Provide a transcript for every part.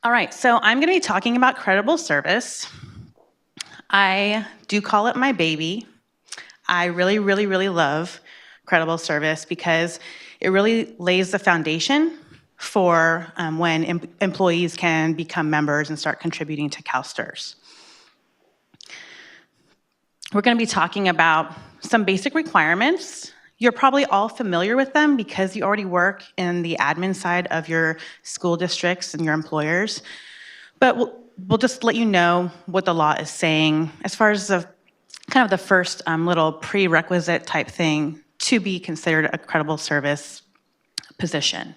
All right, so I'm going to be talking about Creditable Service. I do call it my baby. I really, really, really love Creditable Service because it really lays the foundation for when employees can become members and start contributing to CalSTRS. We're going to be talking about some basic requirements. You're probably all familiar with them because you already work in the admin side of your school districts and your employers. But we'll just let you know what the law is saying as far as the kind of the first little prerequisite type thing to be considered a Creditable Service position.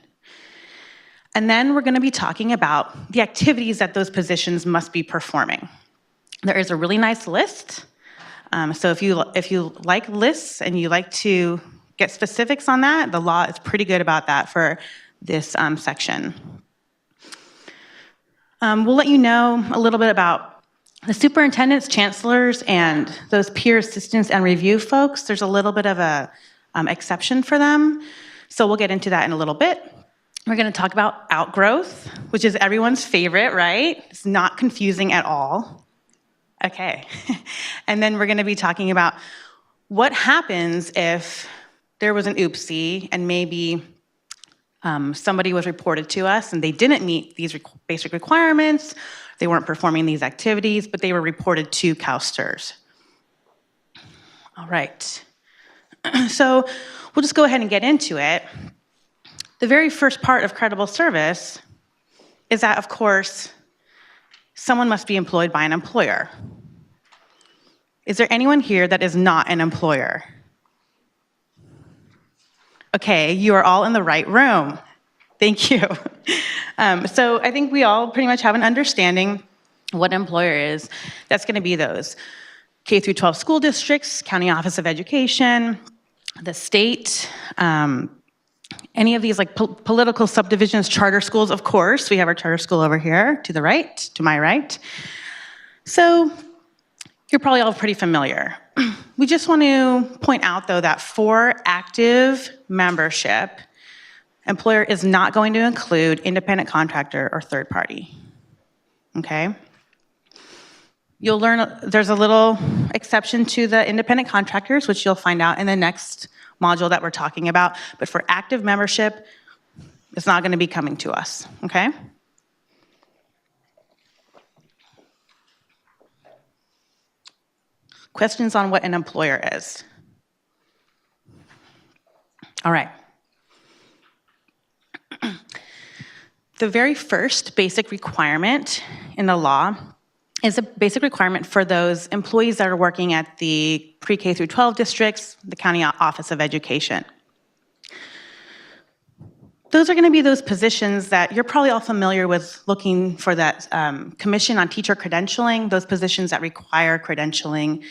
And then we're going to be talking about the activities that those positions must be performing. There is a really nice list. So if you like lists and you like to get specifics on that, the law is pretty good about that for this section. We'll let you know a little bit about the superintendents, chancellors, and those peer assistants and review folks. There's a little bit of a exception for them. So we'll get into that in a little bit. We're going to talk about Outgrowth, which is everyone's favorite, right? It's not confusing at all. Okay. And then we're going to be talking about what happens if there was an oopsie and maybe somebody was reported to us and they didn't meet these basic requirements, they weren't performing these activities, but they were reported to CalSTRS. All right. So we'll just go ahead and get into it. The very first part of Creditable Service is that, of course, someone must be employed by an employer. Is there anyone here that is not an employer? Okay, you are all in the right room. Thank you. So I think we all pretty much have an understanding what an employer is. That's going to be those K through 12 school districts, County Office of Education, the state, any of these like political subdivisions, charter schools, of course. We have our charter school over here to the right, to my right. So you're probably all pretty familiar. We just want to point out, though, that for active membership, employer is not going to include independent contractor or third party. Okay? You'll learn there's a little exception to the independent contractors, which you'll find out in the next module that we're talking about. But for active membership, it's not going to be coming to us. Okay? Questions on what an employer is? All right. The very first basic requirement in the law is a basic requirement for those employees that are working at the pre-K through 12 districts, the County Office of Education. Those are going to be those positions that you're probably all familiar with looking for that Commission on Teacher Credentialing, those positions that require credentialing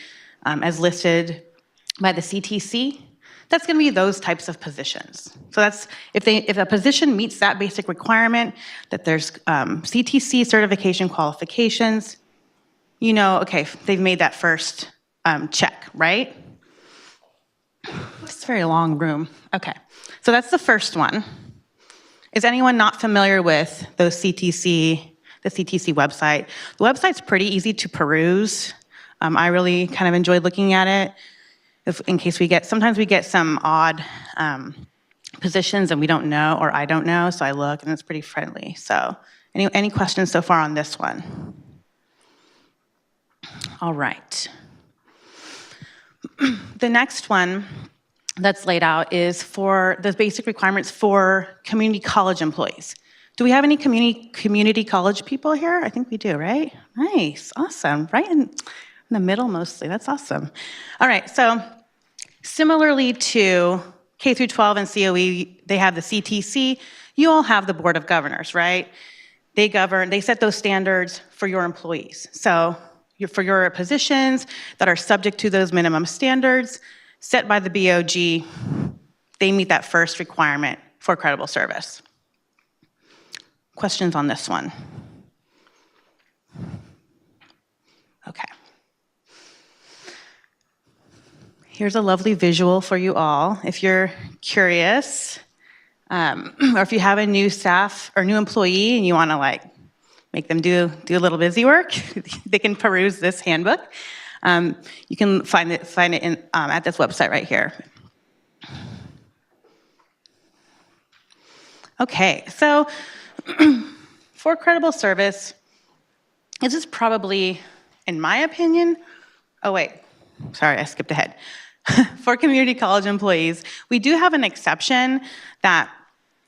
as listed by the CTC. That's going to be those types of positions. So that's if a position meets that basic requirement, that there's CTC certification qualifications, you know, okay, they've made that first check, right? It's a very long room. Okay, so that's the first one. Is anyone not familiar with those the CTC website? The website's pretty easy to peruse. I really kind of enjoyed looking at it. Sometimes we get some odd positions and we don't know, or I don't know, so I look and it's pretty friendly. So any questions so far on this one? All right. The next one that's laid out is for the basic requirements for community college employees. Do we have any community college people here? I think we do, right? Nice, awesome. Right in the middle mostly, that's awesome. All right, so similarly to K through 12 and COE, they have the CTC. You all have the Board of Governors, right? They set those standards for your employees. So for your positions that are subject to those minimum standards set by the BOG, they meet that first requirement for Creditable Service. Questions on this one? Okay. Here's a lovely visual for you all. If you're curious, or if you have a new staff or new employee and you want to make them do a little busy work, they can peruse this handbook. You can find it in, at this website right here. Okay, so for credible service, this is probably, in my opinion, oh wait, sorry, I skipped ahead. For community college employees, we do have an exception that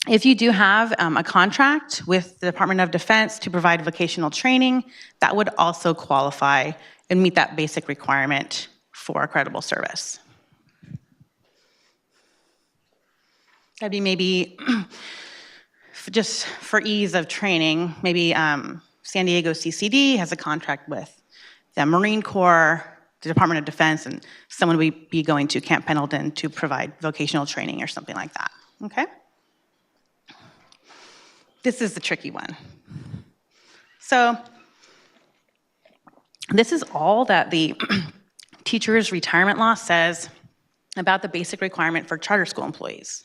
if you do have a contract with the Department of Defense to provide vocational training, that would also qualify and meet that basic requirement for a credible service. That'd be maybe, just for ease of training, maybe San Diego CCD has a contract with the Marine Corps, the Department of Defense, and someone would be going to Camp Pendleton to provide vocational training or something like that, okay? This is the tricky one. So this is all that the teacher's retirement law says about the basic requirement for charter school employees.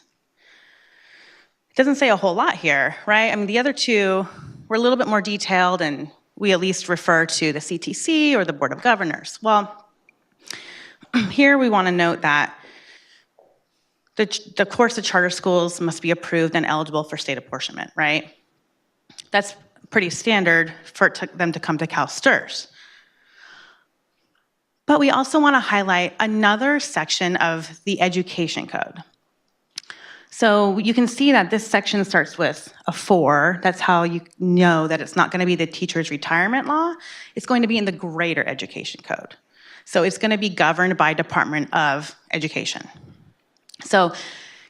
It doesn't say a whole lot here, right? I mean, the other two were a little bit more detailed, and we at least refer to the CTC or the Board of Governors. Well, here we want to note that the course of charter schools must be approved and eligible for state apportionment, right? That's pretty standard for them to come to Cal STRS. But we also want to highlight another section of the education code. So you can see that this section starts with a 4. That's how you know that it's not going to be the teacher's retirement law. It's going to be in the greater education code. So it's going to be governed by Department of Education. So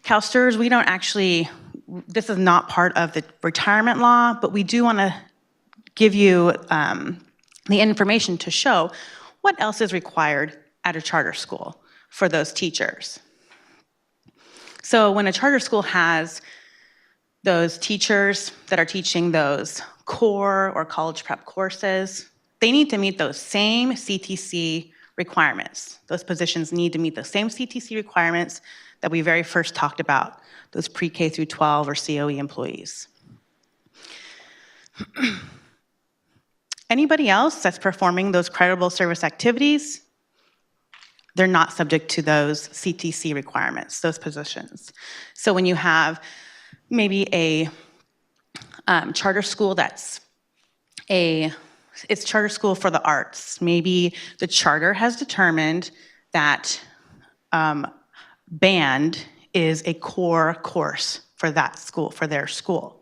Cal STRS, we don't actually, this is not part of the retirement law, but we do want to give you the information to show what else is required at a charter school for those teachers. So when a charter school has those teachers that are teaching those core or college prep courses, they need to meet those same CTC requirements. Those positions need to meet the same CTC requirements that we very first talked about, those pre-K through 12 or COE employees. Anybody else that's performing those credible service activities, they're not subject to those CTC requirements, those positions. So when you have maybe a charter school it's charter school for the arts. Maybe the charter has determined that band is a core course for that school, for their school.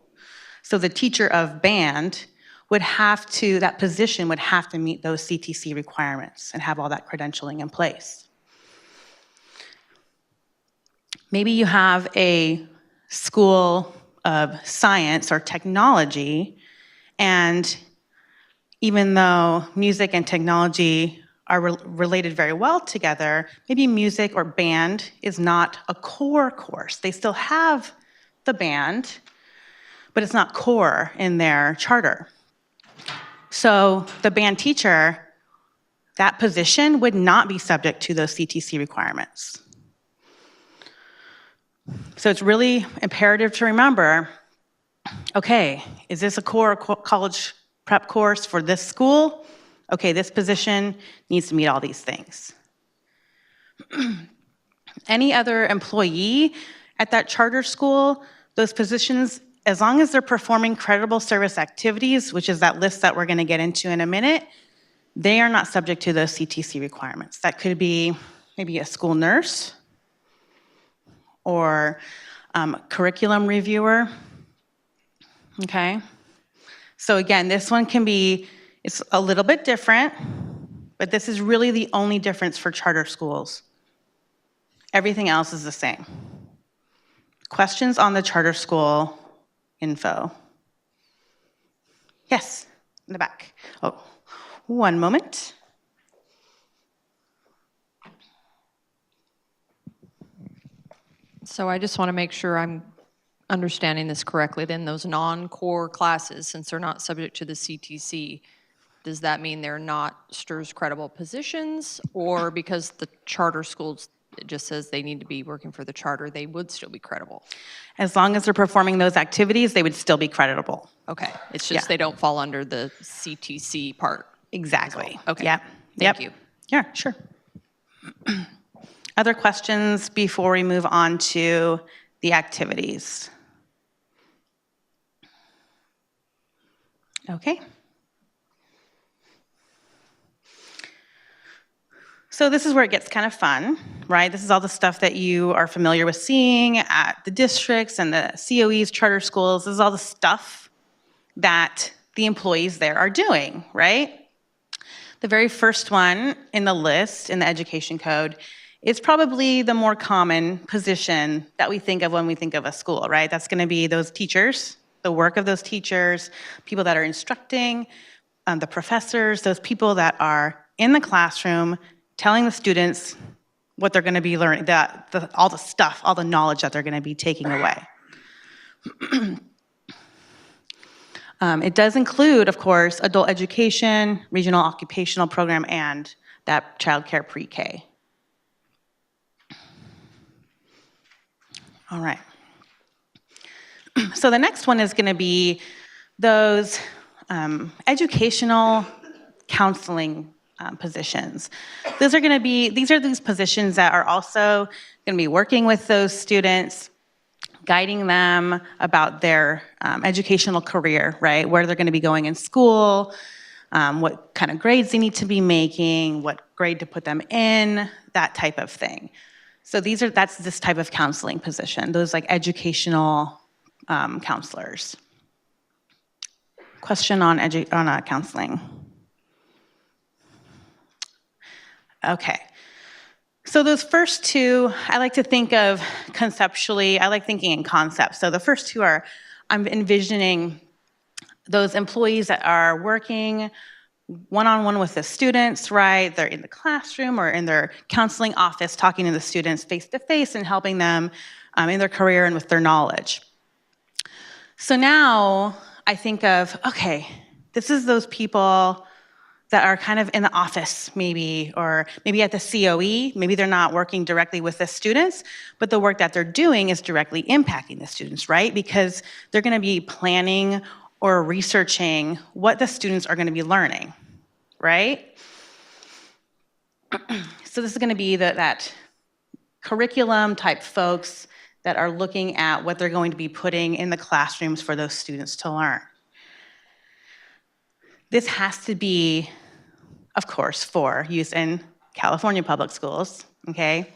So the teacher of band that position would have to meet those CTC requirements and have all that credentialing in place. Maybe you have a school of science or technology, and even though music and technology are related very well together, maybe music or band is not a core course. They still have the band, but it's not core in their charter. So the band teacher, that position would not be subject to those CTC requirements. So it's really imperative to remember, okay, is this a core college prep course for this school? Okay, this position needs to meet all these things. Any other employee at that charter school, those positions, as long as they're performing credible service activities, which is that list that we're going to get into in a minute, they are not subject to those CTC requirements. That could be maybe a school nurse or curriculum reviewer, okay? So again, this one can be, it's a little bit different, but this is really the only difference for charter schools. Everything else is the same. Questions on the charter school info? Yes, in the back. Oh, one moment. So I just want to make sure I'm understanding this correctly. Then those non-core classes, since they're not subject to the CTC, does that mean they're not STRS credible positions, or because the charter schools it just says they need to be working for the charter, they would still be credible. As long as they're performing those activities, they would still be creditable. Okay, it's just they don't fall under the CTC part. Exactly. Well. Okay. Yep. Thank you. Yeah, sure. Other questions before we move on to the activities? Okay. So this is where it gets kind of fun, right? This is all the stuff that you are familiar with seeing at the districts and the COEs, charter schools. This is all the stuff that the employees there are doing, right? The very first one in the list in the education code is probably the more common position that we think of when we think of a school, right? That's going to be those teachers, the work of those teachers, people that are instructing, the professors, those people that are in the classroom telling the students what they're going to be learning, all the stuff, all the knowledge that they're going to be taking away. It does include, of course, adult education, regional occupational program, and that child care pre-K. All right. So the next one is going to be those educational counseling positions. These are these positions that are also going to be working with those students, guiding them about their educational career, right? Where they're going to be going in school, what kind of grades they need to be making, what grade to put them in, that type of thing. So that's this type of counseling position, those like educational counselors. Question on counseling. Okay. So those first two, I like to think of conceptually, I like thinking in concepts. So the first two are, I'm envisioning those employees that are working one-on-one with the students, right? They're in the classroom or in their counseling office talking to the students face-to-face and helping them in their career and with their knowledge. So now I think of, okay, this is those people that are kind of in the office maybe, or maybe at the COE, maybe they're not working directly with the students, but the work that they're doing is directly impacting the students, right? Because they're gonna be planning or researching what the students are gonna be learning, right? So this is gonna be that curriculum type folks that are looking at what they're going to be putting in the classrooms for those students to learn. This has to be, of course, for use in California public schools, okay?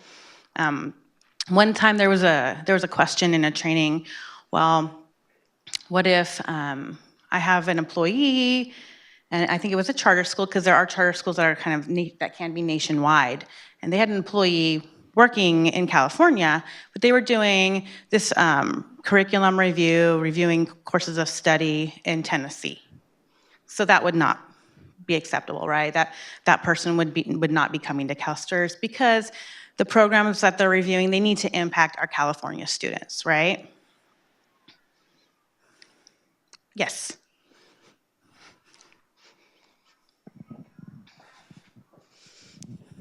One time there was a question in a training, well, what if I have an employee, and I think it was a charter school, because there are charter schools that are kind of, that can be nationwide, and they had an employee working in California, but they were doing this curriculum review, reviewing courses of study in Tennessee. So that would not be acceptable, right? That person would not be coming to CalSTRS because the programs that they're reviewing, they need to impact our California students, right? Yes.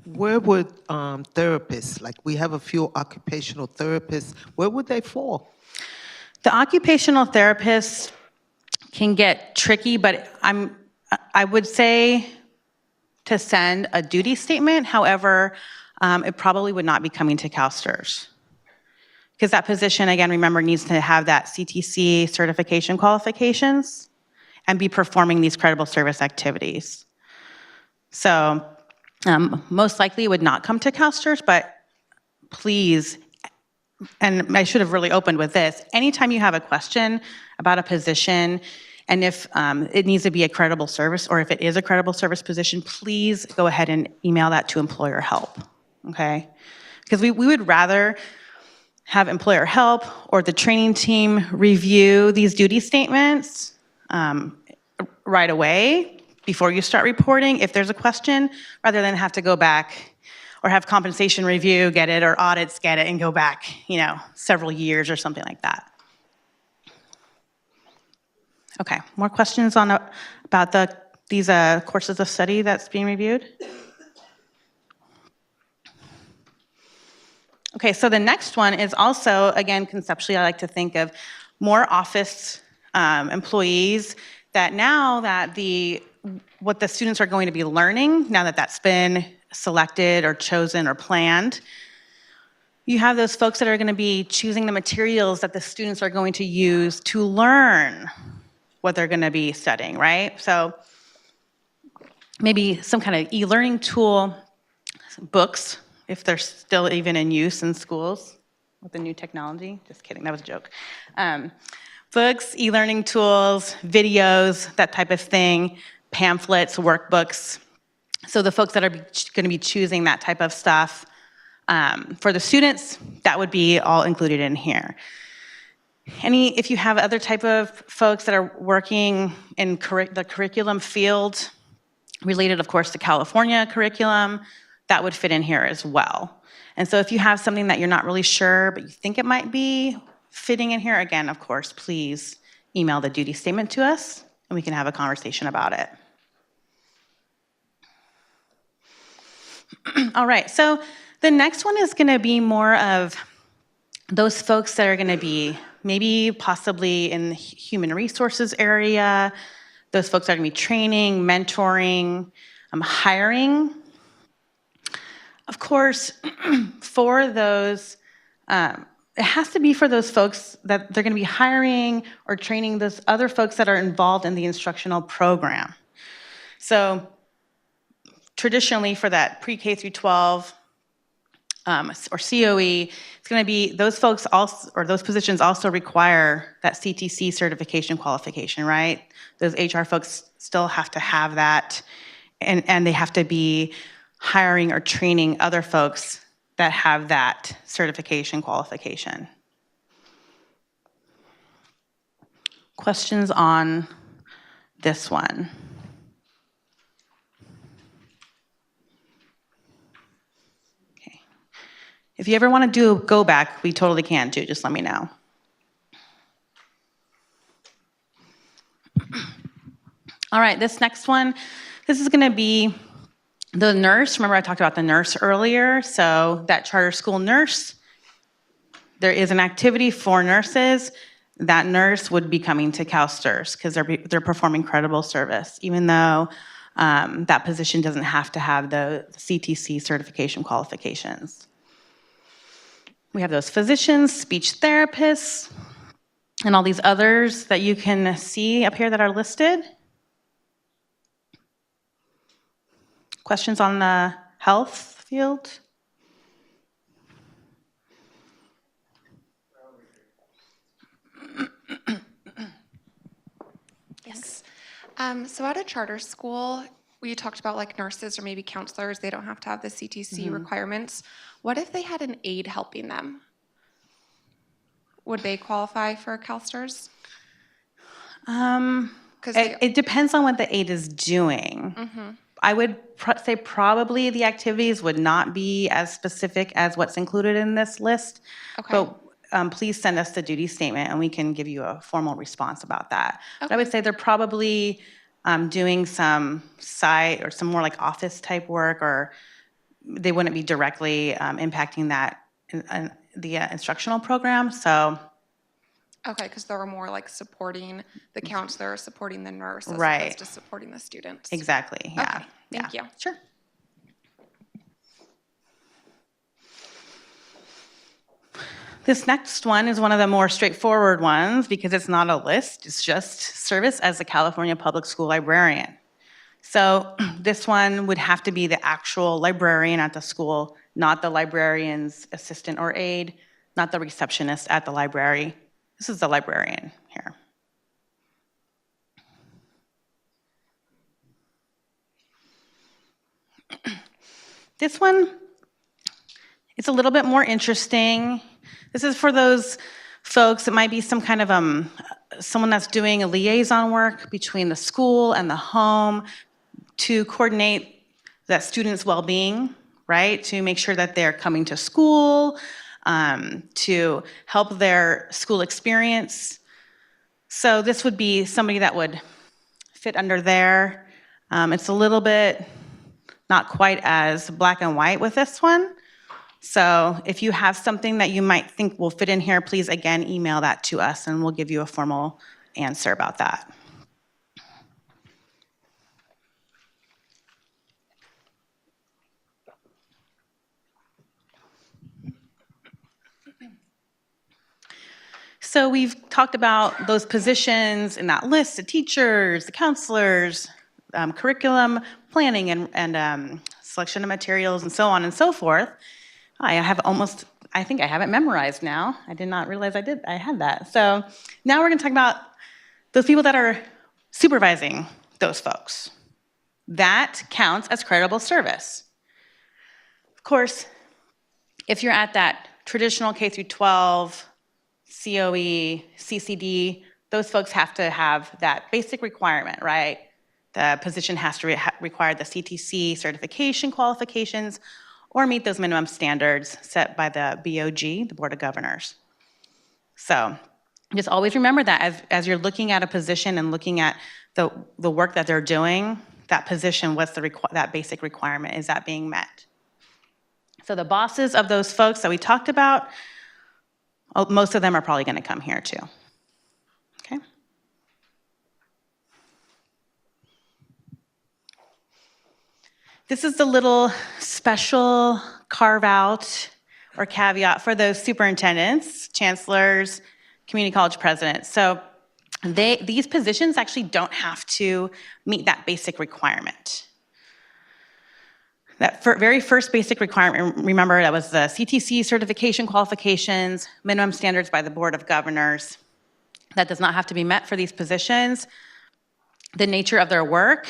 Where would therapists, like we have a few occupational therapists, where would they fall? The occupational therapists can get tricky, but I would say to send a duty statement. However, it probably would not be coming to CalSTRS. Because that position, again, remember, needs to have that CTC certification qualifications and be performing these credible service activities. So most likely it would not come to CalSTRS, but please, and I should have really opened with this, anytime you have a question about a position, and if it needs to be a credible service, or if it is a credible service position, please go ahead and email that to employer help, okay? Because we would rather have employer help or the training team review these duty statements right away before you start reporting if there's a question, rather than have to go back or have compensation review get it or audits get it and go back, several years or something like that. Okay, more questions about these courses of study that's being reviewed? Okay, so the next one is also, again, conceptually, I like to think of more office employees that now that what the students are going to be learning, now that that's been selected or chosen or planned, you have those folks that are going to be choosing the materials that the students are going to use to learn what they're going to be studying, right? So maybe some kind of e-learning tool, books, if they're still even in use in schools with the new technology. Just kidding, that was a joke. Books, e-learning tools, videos, that type of thing, pamphlets, workbooks. So the folks that are going to be choosing that type of stuff, for the students, that would be all included in here. If you have other type of folks that are working in the curriculum field, related, of course, to California curriculum, that would fit in here as well. And so if you have something that you're not really sure, but you think it might be fitting in here, again, of course, please email the duty statement to us, and we can have a conversation about it. All right, so the next one is going to be more of those folks that are going to be maybe possibly in the human resources area, those folks that are going to be training, mentoring, hiring. Of course, for those, it has to be for those folks that they're going to be hiring or training those other folks that are involved in the instructional program. So traditionally for that pre-K through 12 or COE, it's going to be those folks also, or those positions also require that CTC certification qualification, right? Those HR folks still have to have that, and they have to be hiring or training other folks that have that certification qualification. Questions on this one? Okay. If you ever want to do a go back, we totally can too, just let me know. All right, this next one, this is going to be the nurse. Remember I talked about the nurse earlier? So that charter school nurse, there is an activity for nurses. That nurse would be coming to CalSTRS because they're performing credible service, even though that position doesn't have to have the CTC certification qualifications. We have those physicians, speech therapists, and all these others that you can see up here that are listed. Questions on the health field? Yes. So at a charter school, we talked about like nurses or maybe counselors, they don't have to have the CTC requirements. What if they had an aide helping them? Would they qualify for CalSTRS? It depends on what the aide is doing. I would say probably the activities would not be as specific as what's included in this list. Okay. But please send us the duty statement and we can give you a formal response about that. Okay. But I would say they're probably doing some site or some more like office type work, or they wouldn't be directly impacting that in the instructional program. So. Okay, because they were more like supporting the counselor, supporting the nurse, as Right. opposed to supporting the students. Exactly, yeah. Okay, thank you. Sure. This next one is one of the more straightforward ones because it's not a list, it's just service as a California public school librarian. So this one would have to be the actual librarian at the school, not the librarian's assistant or aide, not the receptionist at the library. This is the librarian here. This one, it's a little bit more interesting. This is for those folks, it might be some kind of someone that's doing a liaison work between the school and the home to coordinate that student's well-being, right? To make sure that they're coming to school, to help their school experience. So this would be somebody that would fit under there. It's a little bit not quite as black and white with this one. So if you have something that you might think will fit in here, please again email that to us and we'll give you a formal answer about that. So we've talked about those positions in that list, the teachers, the counselors, curriculum planning and selection of materials and so on and so forth. I think I have it memorized now. I did not realize I had that. So now we're gonna talk about those people that are supervising those folks. That counts as creditable service. Of course, if you're at that traditional K through 12, COE, CCD, those folks have to have that basic requirement, right? The position has to require the CTC certification qualifications or meet those minimum standards set by the BOG, the Board of Governors. So just always remember that as you're looking at a position and looking at the work that they're doing, that position, what's that basic requirement, is that being met? So the bosses of those folks that we talked about, most of them are probably going to come here too. Okay. This is the little special carve out or caveat for those superintendents, chancellors, community college presidents. So these positions actually don't have to meet that basic requirement. That very first basic requirement, remember, that was the CTC certification qualifications, minimum standards by the Board of Governors. That does not have to be met for these positions. The nature of their work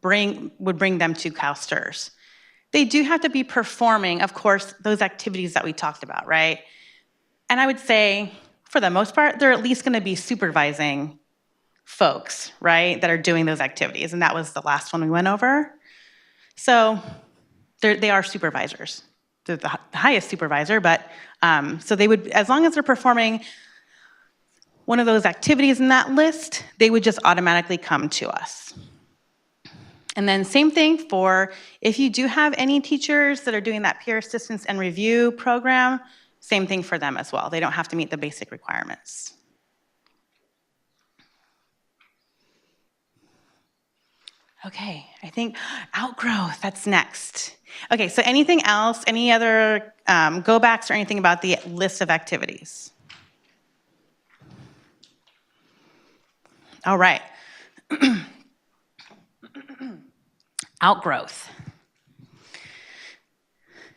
would bring them to CalSTRS. They do have to be performing, of course, those activities that we talked about, right? And I would say, for the most part, they're at least gonna be supervising folks, right, that are doing those activities. And that was the last one we went over. So they are supervisors. They're the highest supervisor, but so they would, as long as they're performing one of those activities in that list, they would just automatically come to us. And then same thing for if you do have any teachers that are doing that peer assistance and review program, same thing for them as well. They don't have to meet the basic requirements. Okay, I think Outgrowth, that's next. Okay, so anything else, any other go backs or anything about the list of activities? All right. Outgrowth.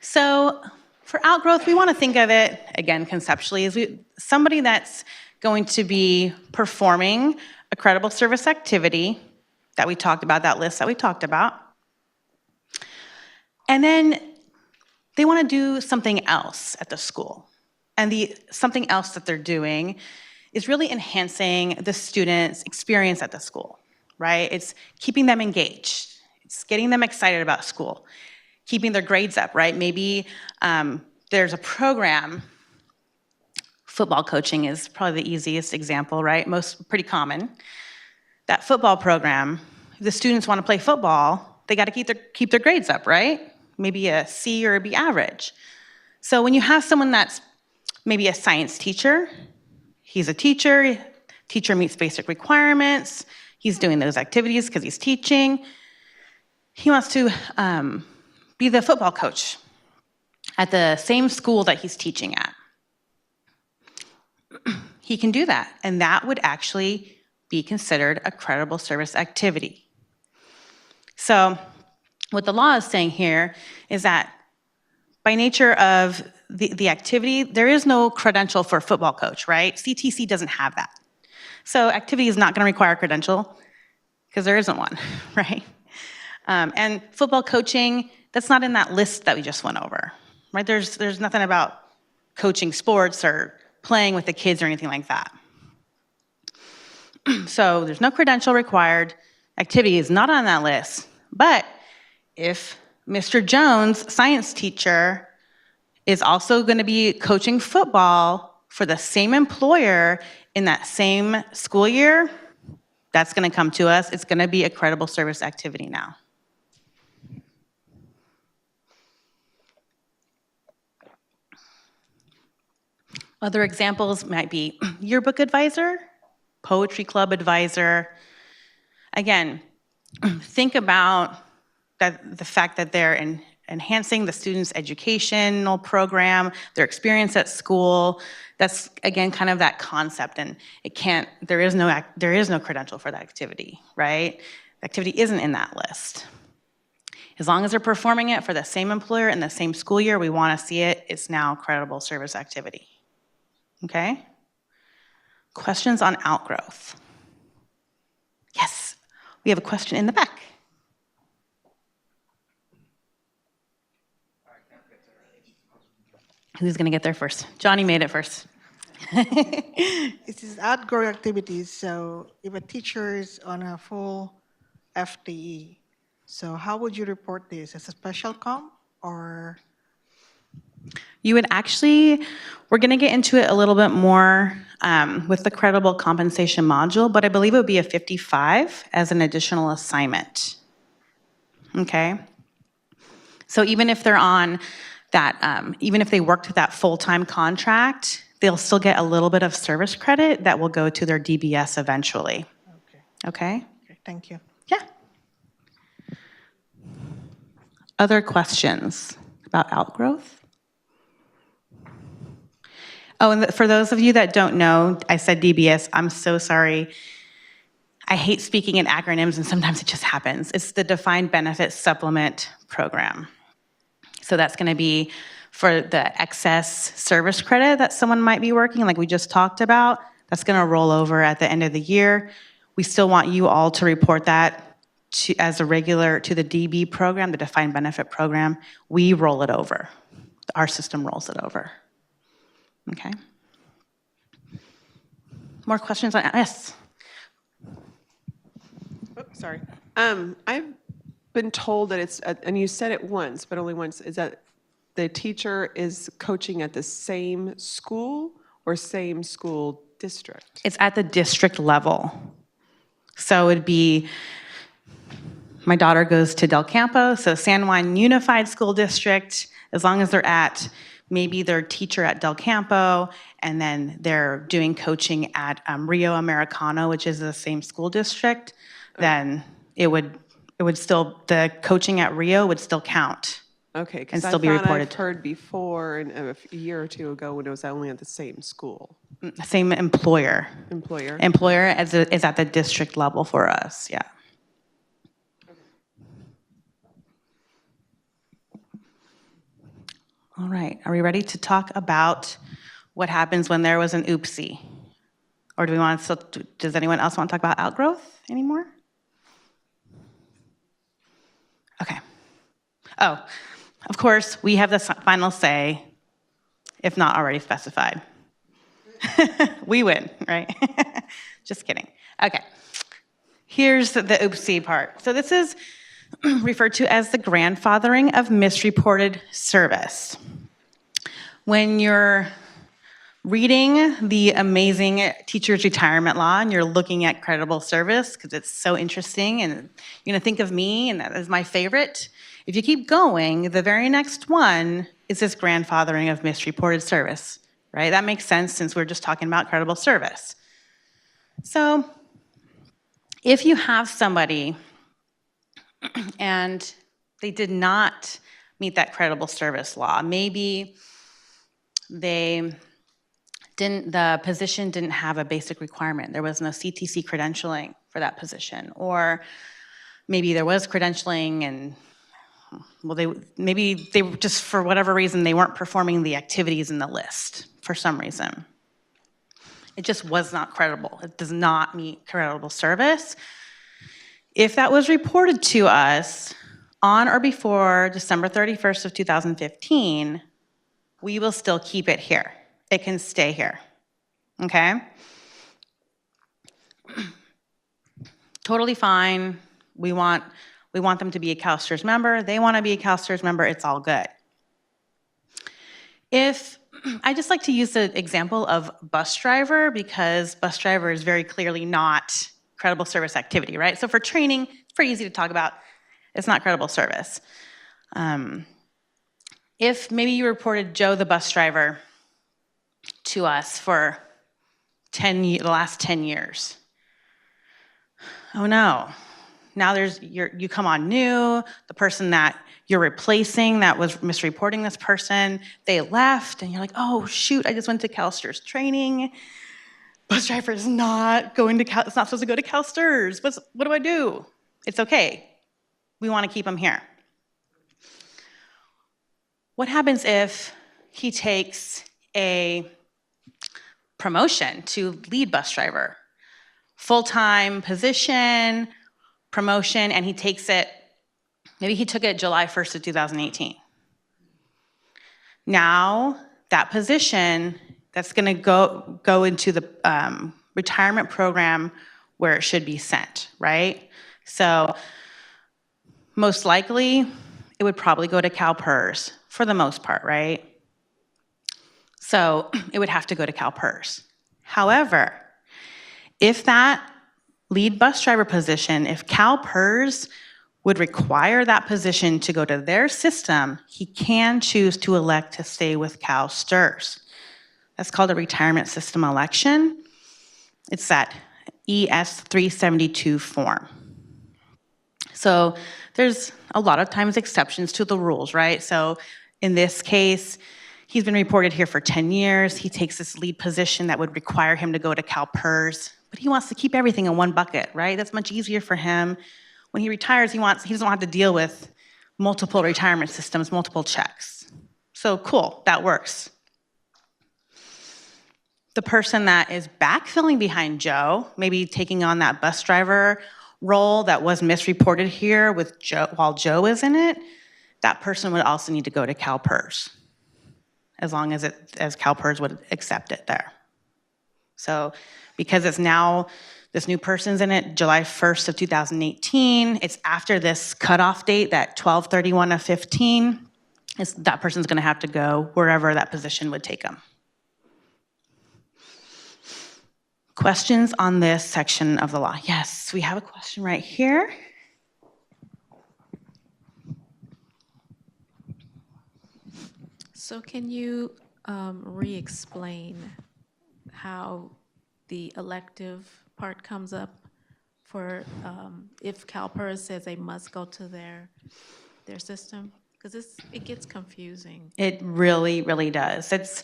So for Outgrowth, we want to think of it, again, conceptually, as somebody that's going to be performing a credible service activity that we talked about, that list that we talked about. And then they want to do something else at the school. And the something else that they're doing is really enhancing the students' experience at the school, right? It's keeping them engaged. It's getting them excited about school, keeping their grades up, right? Maybe there's a program. Football coaching is probably the easiest example, right? Pretty common. That football program, if the students want to play football, they got to keep their grades up, right? Maybe a C or a B average. So when you have someone that's maybe a science teacher, he's a teacher meets basic requirements, he's doing those activities because he's teaching. He wants to be the football coach at the same school that he's teaching at. He can do that, and that would actually be considered a credible service activity. So what the law is saying here is that by nature of the activity, there is no credential for a football coach, right? CTC doesn't have that. So activity is not going to require a credential because there isn't one, right? And football coaching, that's not in that list that we just went over, right? There's nothing about coaching sports or playing with the kids or anything like that. So there's no credential required. Activity is not on that list. But if Mr. Jones, science teacher, is also going to be coaching football for the same employer in that same school year, that's going to come to us. It's going to be a credible service activity now. Other examples might be yearbook advisor, poetry club advisor. Again, think about the fact that they're enhancing the student's educational program, their experience at school. That's, again, kind of that concept, and there is no credential for that activity, right? The activity isn't in that list. As long as they're performing it for the same employer in the same school year, we want to see it. It's now creditable service activity. Okay? Questions on Outgrowth? Yes, we have a question in the back. Who's going to get there first? Johnny made it first. It is outgrowth activities, so if a teacher is on a full FTE, so how would you report this? As a special comp or? You would actually, we're going to get into it a little bit more with the credible compensation module, but I believe it would be a 55 as an additional assignment. Okay? So even if they're on that, even if they worked that full-time contract, they'll still get a little bit of service credit that will go to their DBS eventually. Okay? Okay, thank you. Yeah. Other questions about Outgrowth? Oh, and for those of you that don't know, I said DBS. I'm so sorry. I hate speaking in acronyms, and sometimes it just happens. It's the Defined Benefit Supplement Program. So that's going to be for the excess service credit that someone might be working, like we just talked about. That's going to roll over at the end of the year. We still want you all to report that as a regular to the DB program, the Defined Benefit Program. We roll it over. Our system rolls it over. Okay. More questions on, yes? Oh, sorry. I've been told that it's, and you said it once, but only once, is that the teacher is coaching at the same school or same school district? It's at the district level. So it'd be, my daughter goes to Del Campo, so San Juan Unified School District, as long as they're at maybe their teacher at Del Campo, and then they're doing coaching at Rio Americano, which is the same school district, then it would still, the coaching at Rio would still count. Okay, and because I still be thought reported. I've heard before, a year or two ago, when it was only at the same school. Same employer. Employer. Employer is at the district level for us, yeah. All right, are we ready to talk about what happens when there was an oopsie? Or do we want to does anyone else want to talk about Outgrowth anymore? Okay. Oh, of course, we have the final say, if not already specified. We win, right? Just kidding. Okay. Here's the oopsie part. So this is referred to as the grandfathering of misreported service. When you're reading the amazing teacher's retirement law and you're looking at creditable service, because it's so interesting, and you're going to think of me, and that is my favorite. If you keep going, the very next one is this grandfathering of misreported service, right? That makes sense since we're just talking about credible service. So if you have somebody and they did not meet that credible service law, maybe the position didn't have a basic requirement. There was no CTC credentialing for that position, or maybe there was credentialing and maybe they just, for whatever reason, they weren't performing the activities in the list for some reason. It just was not credible. It does not meet credible service. If that was reported to us on or before December 31st of 2015, we will still keep it here. It can stay here, okay? Totally fine. We want them to be a CalSTRS member. They want to be a CalSTRS member. It's all good. I just like to use the example of bus driver, because bus driver is very clearly not credible service activity, right? So for training, it's pretty easy to talk about. It's not credible service. If maybe you reported Joe the bus driver to us for the last 10 years. Oh no. Now you come on new, the person that you're replacing that was misreporting this person, they left, and you're like, oh shoot, I just went to CalSTRS training. Bus driver is not it's not supposed to go to CalSTRS. What do I do? It's okay. We want to keep him here. What happens if he takes a promotion to lead bus driver? Full-time position, promotion, and he takes it, maybe he took it July 1st of 2018. Now, that position, that's gonna go into the retirement program where it should be sent, right? So, most likely, it would probably go to CalPERS for the most part, right? So, it would have to go to CalPERS. However, if that lead bus driver position, if CalPERS would require that position to go to their system, he can choose to elect to stay with CalSTRS. That's called a retirement system election. It's that ES 372 form. So there's a lot of times exceptions to the rules, right? So in this case, he's been reported here for 10 years. He takes this lead position that would require him to go to CalPERS, but he wants to keep everything in one bucket, right? That's much easier for him. When he retires, he doesn't have to deal with multiple retirement systems, multiple checks. So cool, that works. The person that is backfilling behind Joe, maybe taking on that bus driver role that was misreported here with Joe while Joe is in it, that person would also need to go to CalPERS, as long as CalPERS would accept it there. So because it's now, this new person's in it, July 1st of 2018, it's after this cutoff date, that 12/31 of 15, that person's gonna have to go wherever that position would take them. Questions on this section of the law? Yes, we have a question right here. So can you re-explain how the elective part comes up for if CalPERS says they must go to their system? Because it gets confusing. It really, really does. It's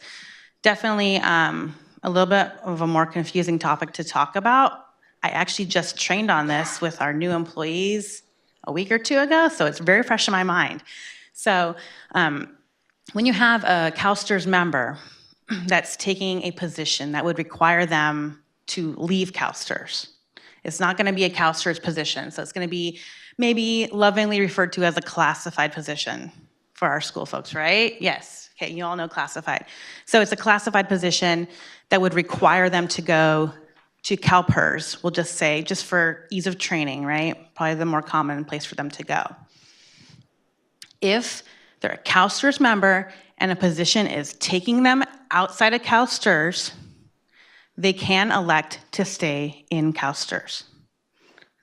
definitely a little bit of a more confusing topic to talk about. I actually just trained on this with our new employees a week or two ago, so it's very fresh in my mind. So when you have a CalSTRS member that's taking a position that would require them to leave CalSTRS, it's not going to be a CalSTRS position, so it's going to be maybe lovingly referred to as a classified position for our school folks, right? Yes. Okay, you all know classified. So it's a classified position that would require them to go to CalPERS, we'll just say, just for ease of training, right? Probably the more common place for them to go. If they're a CalSTRS member and a position is taking them outside of CalSTRS, they can elect to stay in CalSTRS.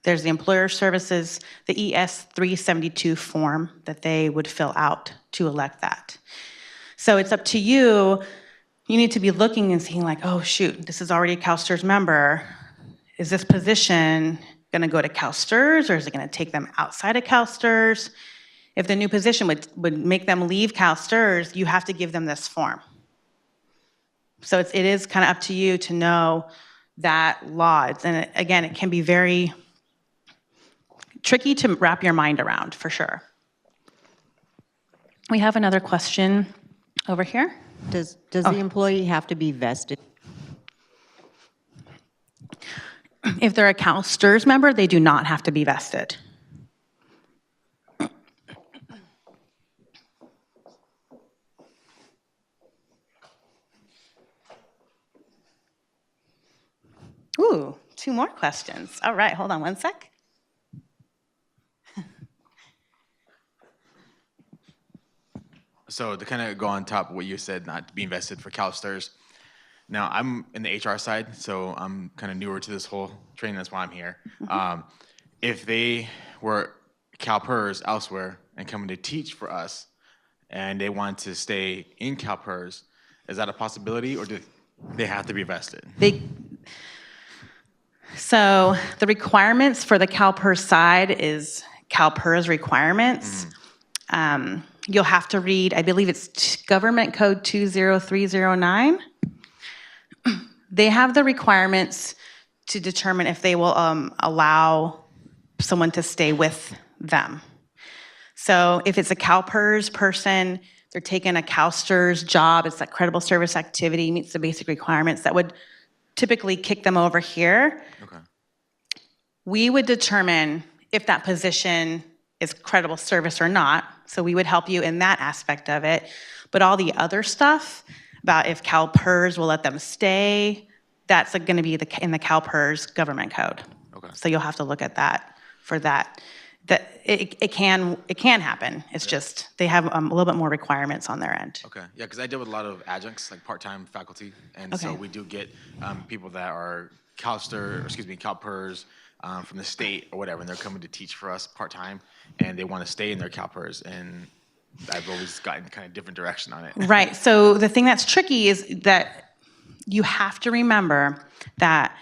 There's the Employer Services, the ES 372 form that they would fill out to elect that. So it's up to you. You need to be looking and seeing like, oh shoot, this is already a CalSTRS member. Is this position gonna go to CalSTRS, or is it gonna take them outside of CalSTRS? If the new position would make them leave CalSTRS, you have to give them this form. So it is kind of up to you to know that law. And again, it can be very tricky to wrap your mind around, for sure. We have another question over here. Does the employee have to be vested? If they're a CalSTRS member, they do not have to be vested. Ooh, 2 more questions. All right, hold on one sec. So to kind of go on top of what you said, not being vested for CalSTRS. Now I'm in the HR side, so I'm kind of newer to this whole training. That's why I'm here. If they were CalPERS elsewhere and coming to teach for us, and they want to stay in CalPERS, is that a possibility, or They have to be vested. So the requirements for the CalPERS side is CalPERS requirements. You'll have to read, I believe it's Government Code 20309. They have the requirements to determine if they will allow someone to stay with them. So if it's a CalPERS person, they're taking a CalSTRS job, it's that credible service activity, meets the basic requirements, that would typically kick them over here. Okay. We would determine if that position is credible service or not. So we would help you in that aspect of it. But all the other stuff about if CalPERS will let them stay, that's going to be in the CalPERS government code. Okay. So you'll have to look at that for that. That it can happen. It's just they have a little bit more requirements on their end. Okay, yeah, because I deal with a lot of adjuncts, like part-time faculty, and so Okay. we do get people that are CalPERS from the state or whatever, and they're coming to teach for us part-time, and they want to stay in their CalPERS, and I've always gotten kind of different direction on it. Right. So the thing that's tricky is that you have to remember that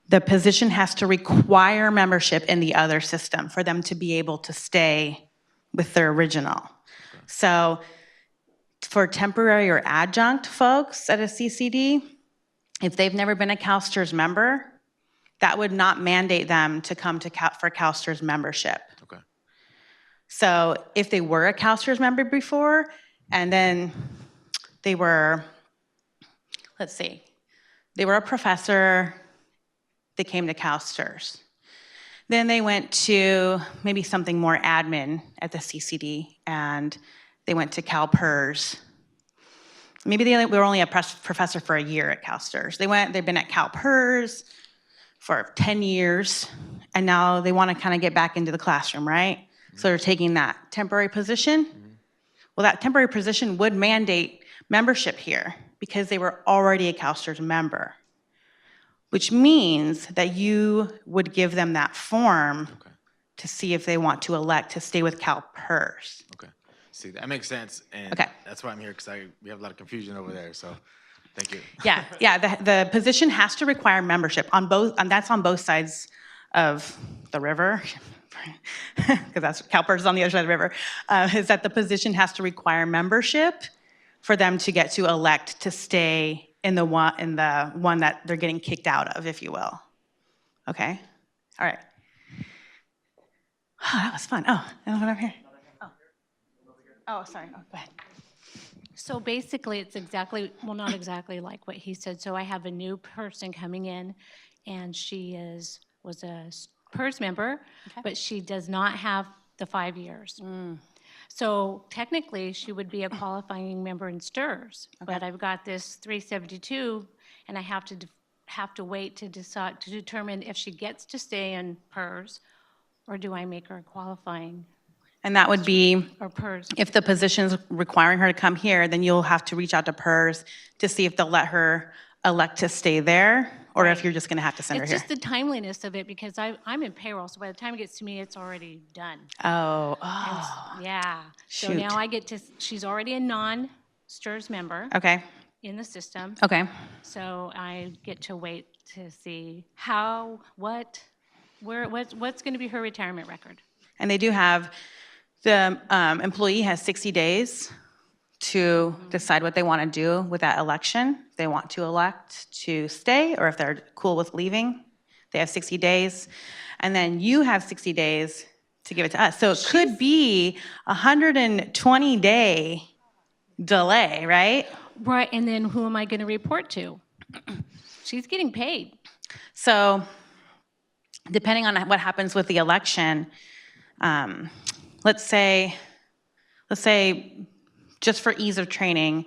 the position has to require membership in the other system for them to be able to stay with their original. So for temporary or adjunct folks at a CCD, if they've never been a CalSTRS member, that would not mandate them to come to for CalSTRS membership. Okay. So if they were a CalSTRS member before, and then they were, let's see, they were a professor, they came to CalSTRS. Then they went to maybe something more admin at the CCD, and they went to CalPERS. Maybe they were only a professor for a year at CalSTRS. They've been at CalPERS for 10 years, and now they want to kind of get back into the classroom, right? Mm-hmm. So they're taking that temporary position. Mm-hmm. Well, that temporary position would mandate membership here because they were already a CalSTRS member, which means that you would give them that form to see if they want to elect to stay with CalPERS. Okay. See, that makes sense, and that's why I'm here, because we have a lot of confusion over there, so thank you. Yeah, the position has to require membership on both, and that's on both sides of the river, because that's CalPERS is on the other side of the river, is that the position has to require membership for them to get to elect to stay in the one that they're getting kicked out of, if you will. Okay? All right. Oh, that was fun. Oh, and one over here. Oh, sorry. Oh, go ahead. So basically, it's not exactly like what he said. So I have a new person coming in, and she was a PERS member, but she does not have the 5 years. So technically, she would be a qualifying member in STRS, but I've got this 372, and I have to wait to decide to determine if she gets to stay in PERS, or do I make her a qualifying? And that would be, or PERS. If the position's requiring her to come here, then you'll have to reach out to PERS to see if they'll let her elect to stay there, or if you're just going to have to send her here. It's just the timeliness of it, because I'm in payroll, so by the time it gets to me, it's already done. Oh. Yeah. So Shoot. now she's already a non-STRS member. Okay. In the system. Okay. So I get to wait to see what's going to be her retirement record. And they do have, the employee has 60 days to decide what they want to do with that election. If they want to elect to stay, or if they're cool with leaving, they have 60 days. And then you have 60 days to give it to us. So it could be a 120-day delay, right? Right, and then who am I going to report to? She's getting paid. So depending on what happens with the election, let's say just for ease of training,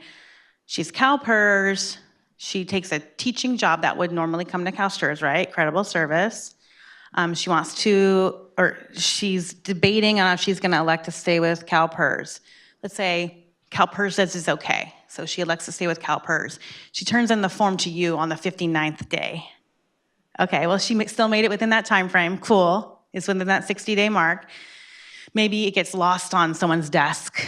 she's CalPERS, she takes a teaching job that would normally come to CalSTRS, right? Creditable Service. She wants to, or she's debating on if she's going to elect to stay with CalPERS. Let's say CalPERS says it's okay, so she elects to stay with CalPERS. She turns in the form to you on the 59th day. Okay, well, she still made it within that time frame. Cool. It's within that 60-day mark. Maybe it gets lost on someone's desk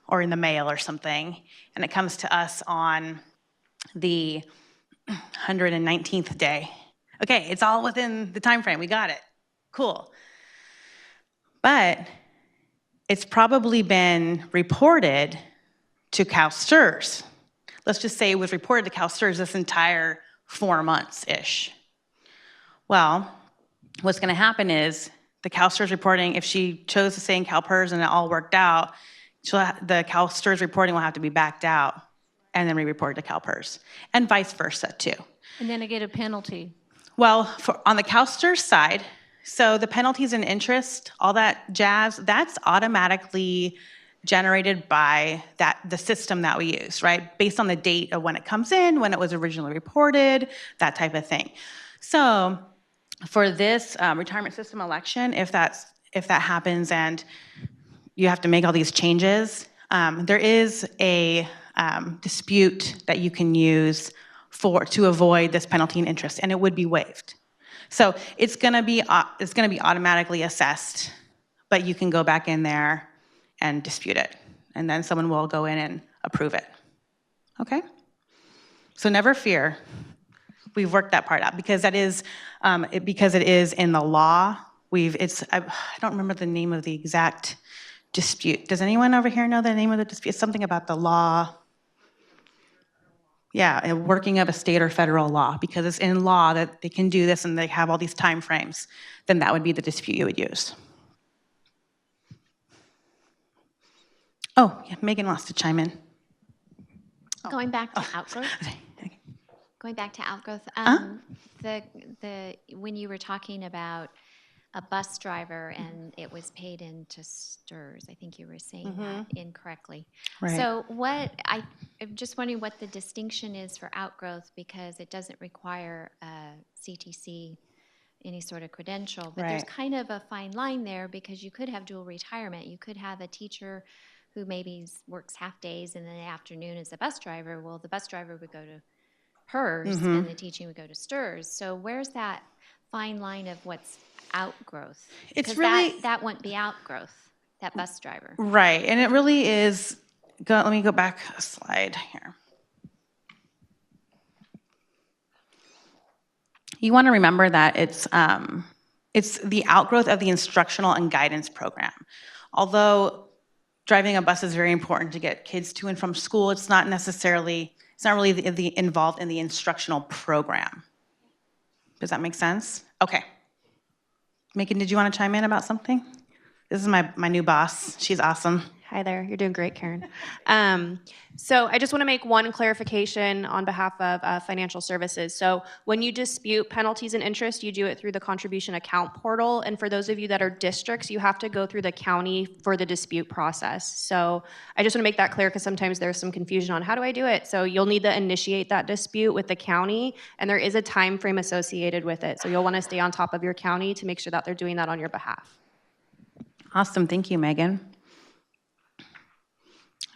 or in the mail or something, and it comes to us on the 119th day. Okay, it's all within the time frame. We got it. Cool. But it's probably been reported to CalSTRS. Let's just say it was reported to CalSTRS this entire 4 months-ish. Well, what's going to happen is the CalSTRS reporting, if she chose to stay in CalPERS and it all worked out, the CalSTRS reporting will have to be backed out and then re-reported to CalPERS, and vice versa too. And then I get a penalty. Well, on the CalSTRS side, so the penalties and interest, all that jazz, that's automatically generated by the system that we use, right? Based on the date of when it comes in, when it was originally reported, that type of thing. So for this retirement system election, if that happens and you have to make all these changes, there is a dispute that you can use to avoid this penalty and interest, and it would be waived. So it's going to be automatically assessed, but you can go back in there and dispute it, and then someone will go in and approve it. Okay? So never fear. We've worked that part out because that is because it is in the law. I don't remember the name of the exact dispute. Does anyone over here know the name of the dispute? It's something about the law. Yeah, a working of a state or federal law, because it's in law that they can do this and they have all these time frames, then that would be the dispute you would use. Oh, yeah, Megan wants to chime in. Going back to Outgrowth. Okay. Going back to Outgrowth. When you were talking about a bus driver and it was paid into STRS, I think you were saying that incorrectly. Right. So I'm just wondering what the distinction is for Outgrowth, because it doesn't require a CTC, any sort of credential, but there's kind of a fine line there, because you could have dual retirement. You could have a teacher who maybe works half days and in the afternoon is a bus driver. Well, the bus driver would go to PERS and the teaching would go to STRS. So where's that fine line of what's Outgrowth? It's Because really that wouldn't be Outgrowth, that bus driver. right, and it really is. Let me go back a slide here. You want to remember that it's the outgrowth of the instructional and guidance program. Although driving a bus is very important to get kids to and from school, it's not really involved in the instructional program. Does that make sense? Okay. Megan, did you want to chime in about something? This is my new boss. She's awesome. Hi there. You're doing great, Karen. So I just want to make one clarification on behalf of financial services. So when you dispute penalties and interest, you do it through the contribution account portal. And for those of you that are districts, you have to go through the county for the dispute process. So I just want to make that clear, because sometimes there's some confusion on how do I do it. So you'll need to initiate that dispute with the county, and there is a time frame associated with it. So you'll want to stay on top of your county to make sure that they're doing that on your behalf. Awesome. Thank you, Megan.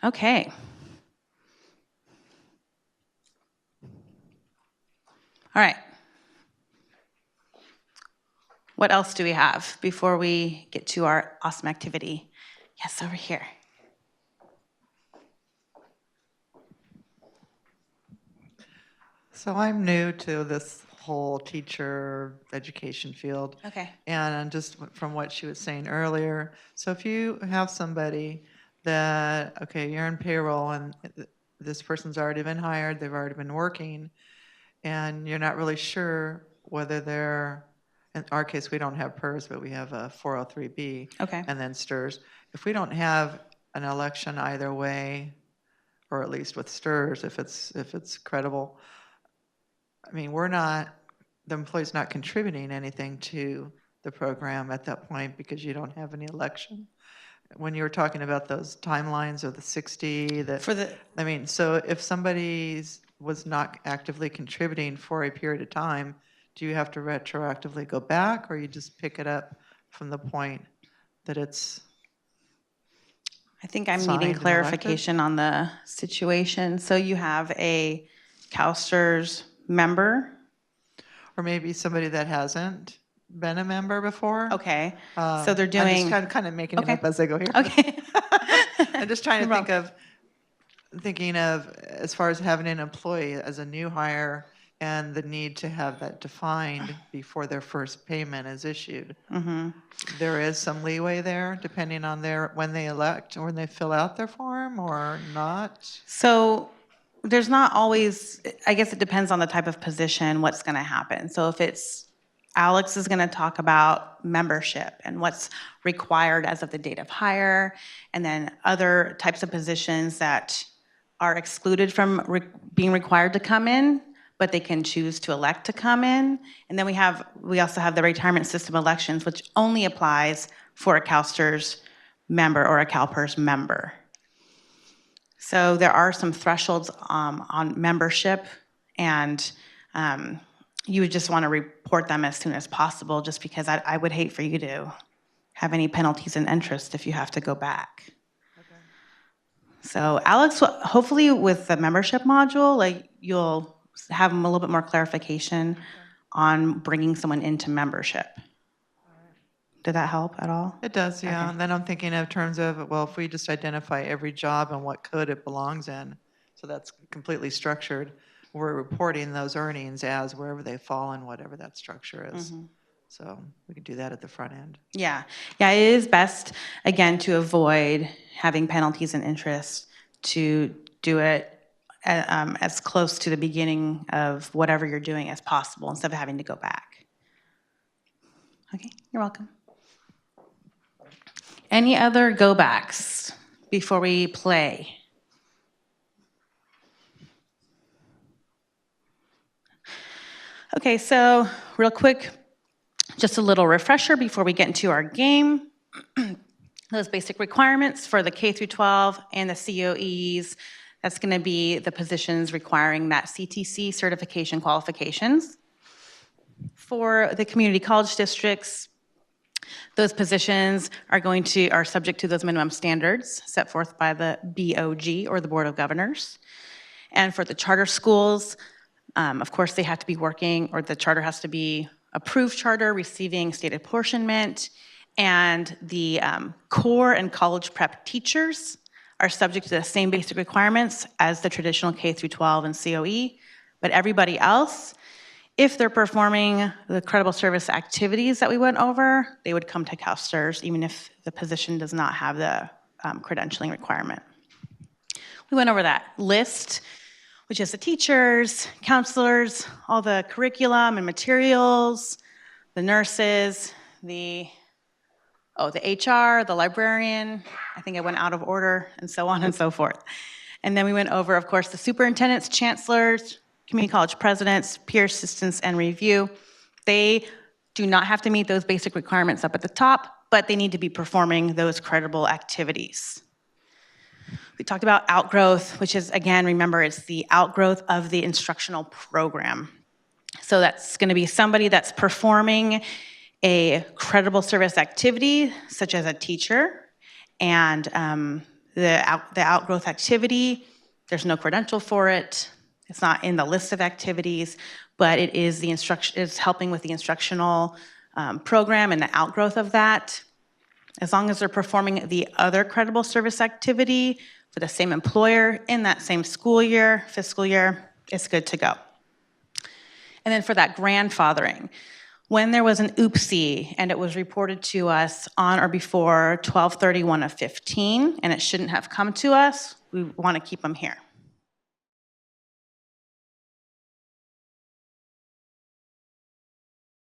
Okay. All right. What else do we have before we get to our awesome activity? Yes, over here. So I'm new to this whole teacher education field. Okay. And just from what she was saying earlier, so if you have somebody that, okay, you're in payroll and this person's already been hired, they've already been working, and you're not really sure whether they're, in our case, we don't have PERS, but we have a 403B. Okay. And then STRS. If we don't have an election either way, or at least with STRS, if it's credible, I mean, the employee's not contributing anything to the program at that point because you don't have any election. When you were talking about those timelines of the 60, so if somebody was not actively contributing for a period of time, do you have to retroactively go back, or you just pick it up from the point that it's I think I'm needing clarification on the situation. So you have a CalSTRS member? Or maybe somebody that hasn't been a member before. Okay. So they're doing... I'm just kind of making it up as I go here. Okay. I'm just trying to thinking of as far as having an employee as a new hire and the need to have that defined before their first payment is issued. There is some leeway there, depending on when they elect or when they fill out their form or not. So there's not always, I guess it depends on the type of position, what's going to happen. So if it's, Alex is going to talk about membership and what's required as of the date of hire, and then other types of positions that are excluded from being required to come in, but they can choose to elect to come in. And then we also have the retirement system elections, which only applies for a CalSTRS member or a CalPERS member. So there are some thresholds on membership, and you would just want to report them as soon as possible, just because I would hate for you to have any penalties and interest if you have to go back. Okay. So Alex, hopefully with the membership module, like you'll have a little bit more clarification on bringing someone into membership. Did that help at all? It does, yeah. Okay. And then I'm thinking of terms of, well, if we just identify every job and what code it belongs in, so that's completely structured, we're reporting those earnings as wherever they fall in whatever that structure is. So we can do that at the front end. Yeah, it is best, again, to avoid having penalties and interest, to do it as close to the beginning of whatever you're doing as possible instead of having to go back. Okay, you're welcome. Any other go-backs before we play? Okay, so real quick, just a little refresher before we get into our game. Those basic requirements for the K through 12 and the COEs, that's going to be the positions requiring that CTC certification qualifications. For the community college districts, those positions are subject to those minimum standards set forth by the BOG, or the Board of Governors. And for the charter schools, of course, they have to be working, or the charter has to be approved charter, receiving state apportionment, and the core and college prep teachers are subject to the same basic requirements as the traditional K through 12 and COE, but everybody else, if they're performing the credible service activities that we went over, they would come to CalSTRS, even if the position does not have the credentialing requirement. We went over that list, which is the teachers, counselors, all the curriculum and materials, the nurses, the HR, the librarian. I think I went out of order, and so on and so forth. And then we went over, of course, the superintendents, chancellors, community college presidents, peer assistants, and review. They do not have to meet those basic requirements up at the top, but they need to be performing those credible activities. We talked about outgrowth, which is, again, remember, it's the outgrowth of the instructional program. So that's going to be somebody that's performing a credible service activity, such as a teacher, and the outgrowth activity, there's no credential for it. It's not in the list of activities, but it is it's helping with the instructional program and the outgrowth of that. As long as they're performing the other credible service activity for the same employer in that same school year, fiscal year, it's good to go. And then for that grandfathering, when there was an oopsie and it was reported to us on or before 12/31 of 15, and it shouldn't have come to us, we want to keep them here.